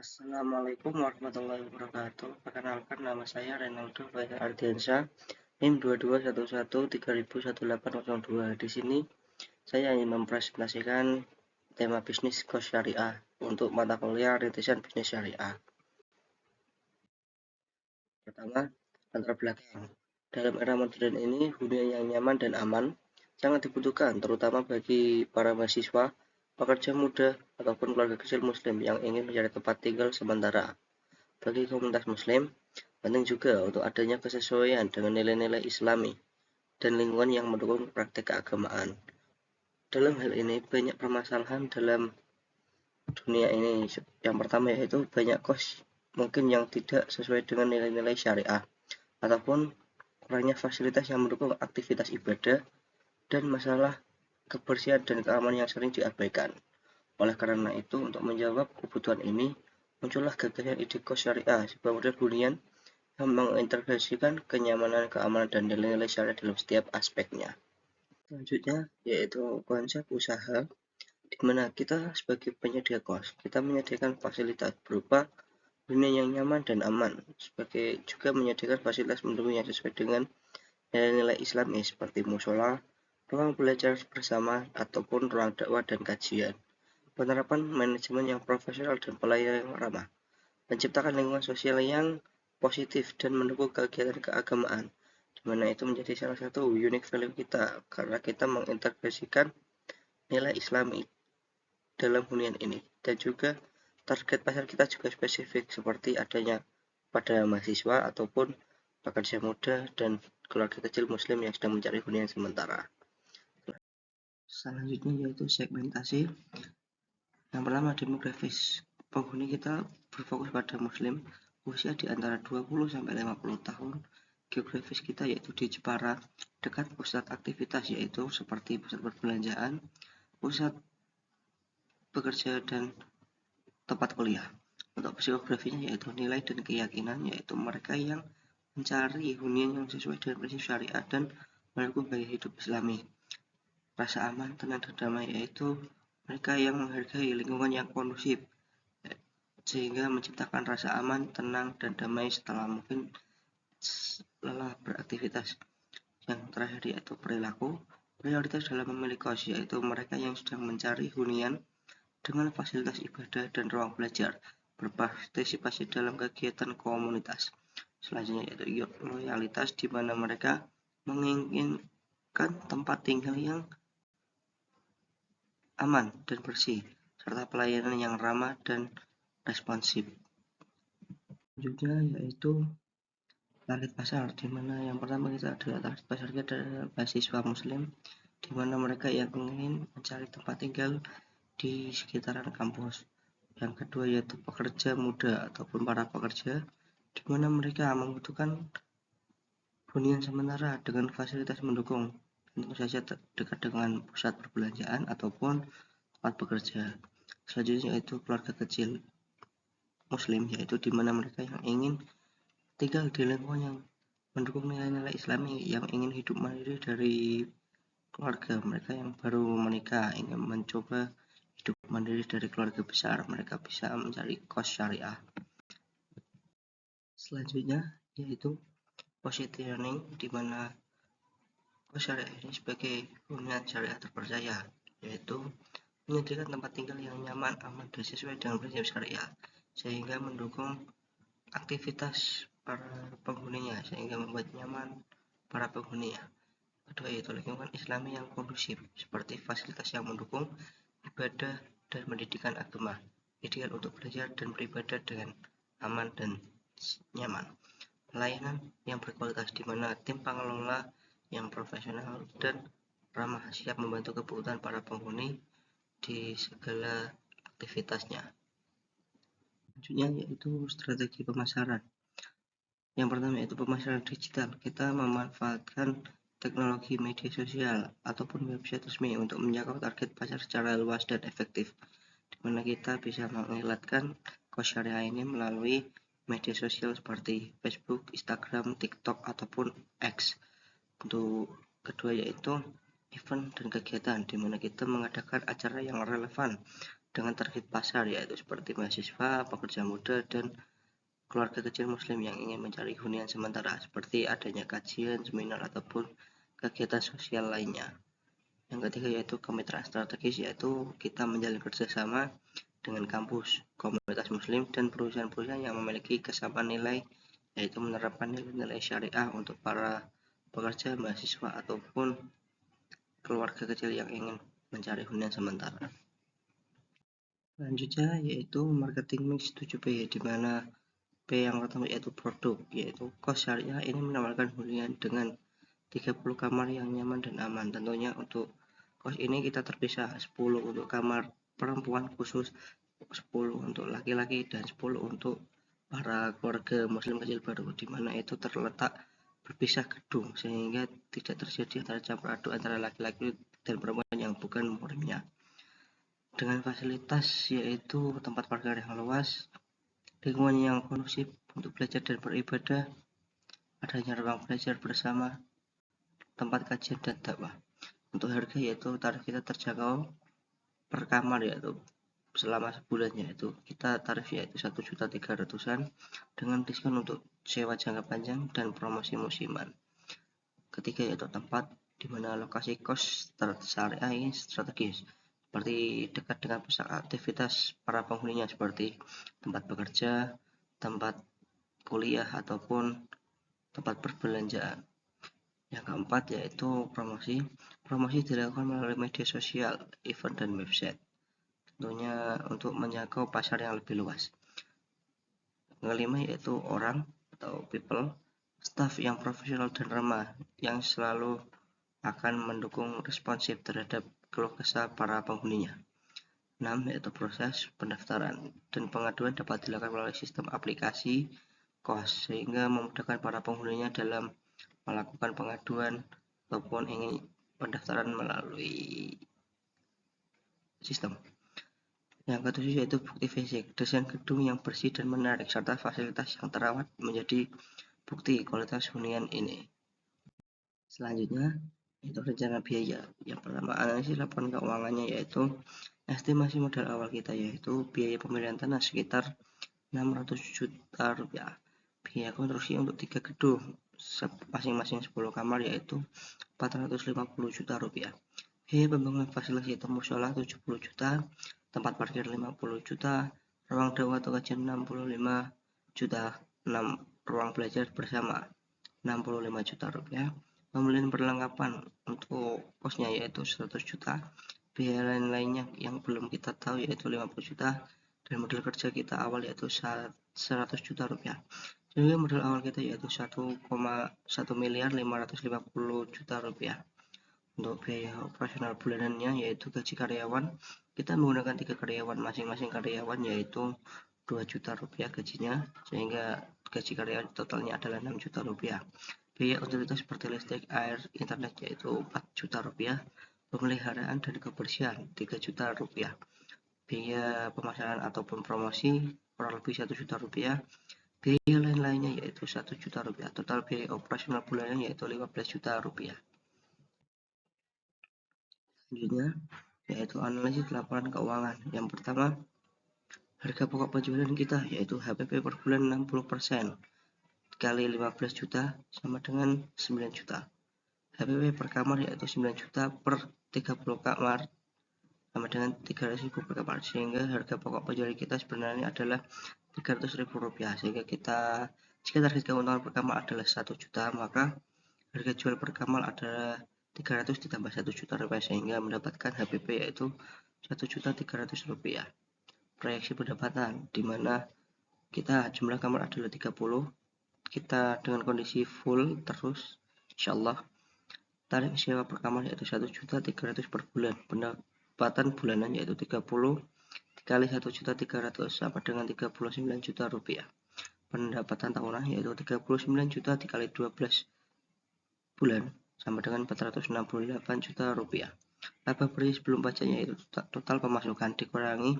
Assalamualaikum warahmatullahi wabarakatuh. Perkenalkan, nama saya Renaldo Fajar Ardiansyah, NIM 2211301802. Di sini saya ingin mempresentasikan tema bisnis kos syariah untuk mata kuliah rintisan bisnis syariah. Pertama, latar belakang. Dalam era modern ini, hunian yang nyaman dan aman sangat dibutuhkan, terutama bagi para mahasiswa, pekerja muda, ataupun keluarga kecil muslim yang ingin mencari tempat tinggal sementara. Bagi komunitas muslim, penting juga untuk adanya kesesuaian dengan nilai-nilai islami dan lingkungan yang mendukung praktik keagamaan. Dalam hal ini, banyak permasalahan dalam dunia ini. Yang pertama yaitu banyak kos mungkin yang tidak sesuai dengan nilai-nilai syariah, ataupun kurangnya fasilitas yang mendukung aktivitas ibadah, dan masalah kebersihan dan keamanan yang sering diabaikan. Oleh karena itu, untuk menjawab kebutuhan ini, muncullah gagasan ide kos syariah, sebuah model hunian yang mengintegrasikan kenyamanan, keamanan, dan nilai-nilai syariah dalam setiap aspeknya. Selanjutnya, yaitu konsep usaha, di mana kita sebagai penyedia kos, kita menyediakan fasilitas berupa hunian yang nyaman dan aman, sebagai juga menyediakan fasilitas pendukung yang sesuai dengan nilai-nilai Islami seperti musola, ruang belajar bersama, ataupun ruang dakwah dan kajian. Penerapan manajemen yang profesional dan pelayanan yang ramah, menciptakan lingkungan sosial yang positif dan mendukung kegiatan keagamaan, di mana itu menjadi salah satu unique value kita karena kita mengintegrasikan nilai Islami dalam hunian ini. Dan juga target pasar kita juga spesifik, seperti adanya pada mahasiswa ataupun pekerja muda dan keluarga kecil muslim yang sedang mencari hunian sementara. Selanjutnya yaitu segmentasi. Yang pertama, demografis. Penghuni kita berfokus pada muslim usia di antara 20 sampai 50 tahun. Geografis kita yaitu di Jepara, dekat pusat aktivitas yaitu seperti pusat perbelanjaan, pusat bekerja, dan tempat kuliah. Untuk psikografinya yaitu nilai dan keyakinan, yaitu mereka yang mencari hunian yang sesuai dengan prinsip syariat dan mendukung gaya hidup Islami. Rasa aman, tenang, dan damai yaitu mereka yang menghargai lingkungan yang kondusif, sehingga menciptakan rasa aman, tenang, dan damai setelah mungkin lelah beraktivitas. Yang terakhir yaitu perilaku. Prioritas dalam memilih kos yaitu mereka yang sedang mencari hunian dengan fasilitas ibadah dan ruang belajar, berpartisipasi dalam kegiatan komunitas. Selanjutnya yaitu loyalitas, di mana mereka menginginkan tempat tinggal yang aman dan bersih, serta pelayanan yang ramah dan responsif. Selanjutnya yaitu target pasar, di mana yang pertama kita adalah target pasar kita adalah mahasiswa muslim, di mana mereka yang ingin mencari tempat tinggal di sekitaran kampus. Yang kedua yaitu pekerja muda ataupun para pekerja, di mana mereka membutuhkan hunian sementara dengan fasilitas mendukung, tentu saja dekat dengan pusat perbelanjaan ataupun tempat bekerja. Selanjutnya yaitu keluarga kecil muslim, yaitu di mana mereka yang ingin tinggal di lingkungan yang mendukung nilai-nilai Islami, yang ingin hidup mandiri dari keluarga. Mereka yang baru menikah ingin mencoba hidup mandiri dari keluarga besar, mereka bisa mencari kos syariah. Selanjutnya yaitu positioning, di mana kos syariah ini sebagai hunian syariah terpercaya, yaitu menyediakan tempat tinggal yang nyaman, aman, dan sesuai dengan prinsip syariah, sehingga mendukung aktivitas para penghuninya, sehingga membuat nyaman para penghuninya. Kedua yaitu lingkungan Islami yang kondusif, seperti fasilitas yang mendukung ibadah dan pendidikan agama, ideal untuk belajar dan beribadah dengan aman dan nyaman. Pelayanan yang berkualitas, di mana tim pengelola yang profesional dan ramah siap membantu kebutuhan para penghuni di segala aktivitasnya. Selanjutnya yaitu strategi pemasaran. Yang pertama yaitu pemasaran digital. Kita memanfaatkan teknologi media sosial ataupun website resmi untuk menjangkau target pasar secara luas dan efektif, di mana kita bisa mengilatkan kos syariah ini melalui media sosial seperti Facebook, Instagram, TikTok, ataupun X. Untuk kedua yaitu event dan kegiatan, di mana kita mengadakan acara yang relevan dengan target pasar yaitu seperti mahasiswa, pekerja muda, dan keluarga kecil muslim yang ingin mencari hunian sementara seperti adanya kajian, seminar, ataupun kegiatan sosial lainnya. Yang ketiga yaitu kemitraan strategis, yaitu kita menjalin kerjasama dengan kampus, komunitas muslim, dan perusahaan-perusahaan yang memiliki kesamaan nilai, yaitu menerapkan nilai-nilai syariah untuk para pekerja, mahasiswa, ataupun keluarga kecil yang ingin mencari hunian sementara. Selanjutnya yaitu marketing mix 7P, di mana P yang pertama yaitu produk, yaitu kos syariah ini menawarkan hunian dengan 30 kamar yang nyaman dan aman. Tentunya untuk kos ini kita terpisah, 10 untuk kamar perempuan khusus, 10 untuk laki-laki, dan 10 untuk para keluarga muslim kecil baru, di mana itu terletak berpisah gedung sehingga tidak terjadi antara campur aduk antara laki-laki dan perempuan yang bukan muhrimnya. Dengan fasilitas yaitu tempat parkir yang luas, lingkungan yang kondusif untuk belajar dan beribadah, adanya ruang belajar bersama, tempat kajian dan dakwah. Untuk harga yaitu tarif kita terjangkau per kamar yaitu selama sebulan, yaitu kita tarif yaitu 1.300.000-an dengan diskon untuk sewa jangka panjang dan promosi musiman. Ketiga yaitu tempat, di mana lokasi kos syariah ini strategis seperti dekat dengan pusat aktivitas para penghuninya seperti tempat bekerja, tempat kuliah, ataupun tempat perbelanjaan. Yang keempat yaitu promosi. Promosi dilakukan melalui media sosial, event, dan website. Tentunya untuk menjangkau pasar yang lebih luas. Yang kelima yaitu orang atau people, staff yang profesional dan ramah yang selalu akan mendukung responsif terhadap keluh kesah para penghuninya. 6 yaitu proses pendaftaran dan pengaduan dapat dilakukan melalui sistem aplikasi KOS sehingga memudahkan para penghuninya dalam melakukan pengaduan ataupun ingin pendaftaran melalui sistem. Yang ketujuh yaitu bukti fisik, desain gedung yang bersih dan menarik serta fasilitas yang terawat menjadi bukti kualitas hunian ini. Selanjutnya itu rencana biaya. Yang pertama, analisis laporan keuangannya, yaitu estimasi modal awal kita, yaitu biaya pembelian tanah sekitar 600 juta rupiah. Biaya konstruksi untuk 3 gedung masing-masing 10 kamar yaitu 450 juta rupiah. Biaya pembangunan fasilitas musola 70 juta, tempat parkir 50 juta, ruang dakwah atau kajian 65 juta, 6 ruang belajar bersama 65 juta rupiah. Pembelian perlengkapan untuk kosnya yaitu 100 juta, biaya lain-lainnya yang belum kita tahu yaitu 50 juta, dan modal kerja kita awal yaitu 100 juta rupiah. Sehingga modal awal kita yaitu 1,1 miliar 550 juta rupiah. Untuk biaya operasional bulanannya yaitu gaji karyawan, kita menggunakan 3 karyawan, masing-masing karyawan yaitu 2 juta rupiah gajinya, sehingga gaji karyawan totalnya adalah 6 juta rupiah. Biaya utilitas seperti listrik, air, internet yaitu 4 juta rupiah, pemeliharaan dan kebersihan 3 juta rupiah, biaya pemasaran ataupun promosi kurang lebih 1 juta rupiah, biaya lain-lainnya yaitu 1 juta rupiah, total biaya operasional bulanan yaitu 15 juta rupiah. Selanjutnya yaitu analisis laporan keuangan. Yang pertama, harga pokok penjualan kita yaitu HPP per bulan 60%. Kali 15 juta sama dengan 9 juta. HPP per kamar yaitu 9 juta per 30 kamar sama dengan 300.000 per kamar, sehingga harga pokok penjualan kita sebenarnya adalah 300.000 rupiah. Sehingga jika target keuntungan per kamar adalah 1 juta, maka harga jual per kamar adalah 300 ditambah 1 juta rupiah sehingga mendapatkan HPP yaitu 1.300.000 rupiah. Proyeksi pendapatan di mana kita jumlah kamar adalah 30, kita dengan kondisi full terus insyaallah, tarif sewa per kamar yaitu 1.300.000 per bulan, pendapatan bulanan yaitu 30 dikali 1.300.000 sama dengan 39 juta rupiah. Pendapatan tahunan yaitu 39 juta dikali 12 bulan sama dengan 468 juta rupiah. Laba bersih sebelum pajaknya yaitu total pemasukan dikurangi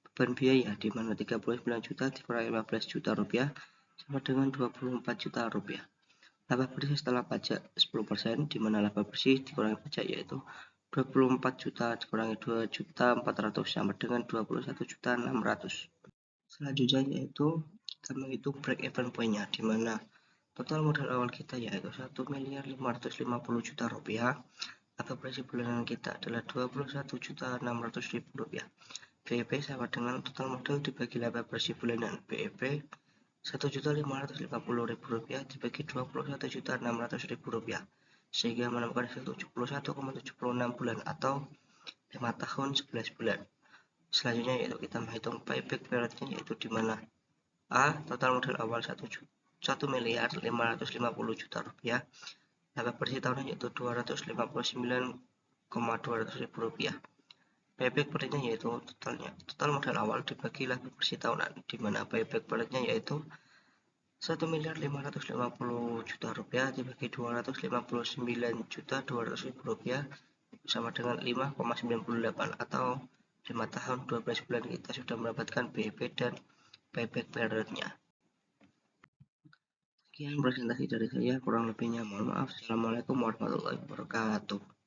beban biaya, di mana 39 juta dikurangi 15 juta rupiah sama dengan 24 juta rupiah. Laba bersih setelah pajak 10%, di mana laba bersih dikurangi pajak yaitu 24 juta dikurangi 2.400.000 sama dengan 21.600.000. Selanjutnya yaitu kita menghitung break even point-nya, di mana total modal awal kita yaitu 1.550.000.000 rupiah. Alokasi bulanan kita adalah 21.600.000 rupiah. BEP sama dengan total modal dibagi laba bersih bulanan. BEP 1.550.000 rupiah dibagi 21.600.000 rupiah, sehingga menemukan 71,76 bulan atau 5 tahun 11 bulan. Selanjutnya yaitu kita menghitung payback periodnya, yaitu di mana A. Total modal awal 1.550.000 rupiah. Laba bersih tahunan yaitu 259,200.000 rupiah. Payback periodnya yaitu total modal awal dibagi laba bersih tahunan, di mana payback periodnya yaitu 1.550.000 rupiah dibagi 259.200.000 rupiah sama dengan 5,98 atau 5 tahun 12 bulan kita sudah mendapatkan BEP dan payback periodnya. Sekian presentasi dari saya, kurang lebihnya mohon maaf. Assalamualaikum warahmatullahi wabarakatuh.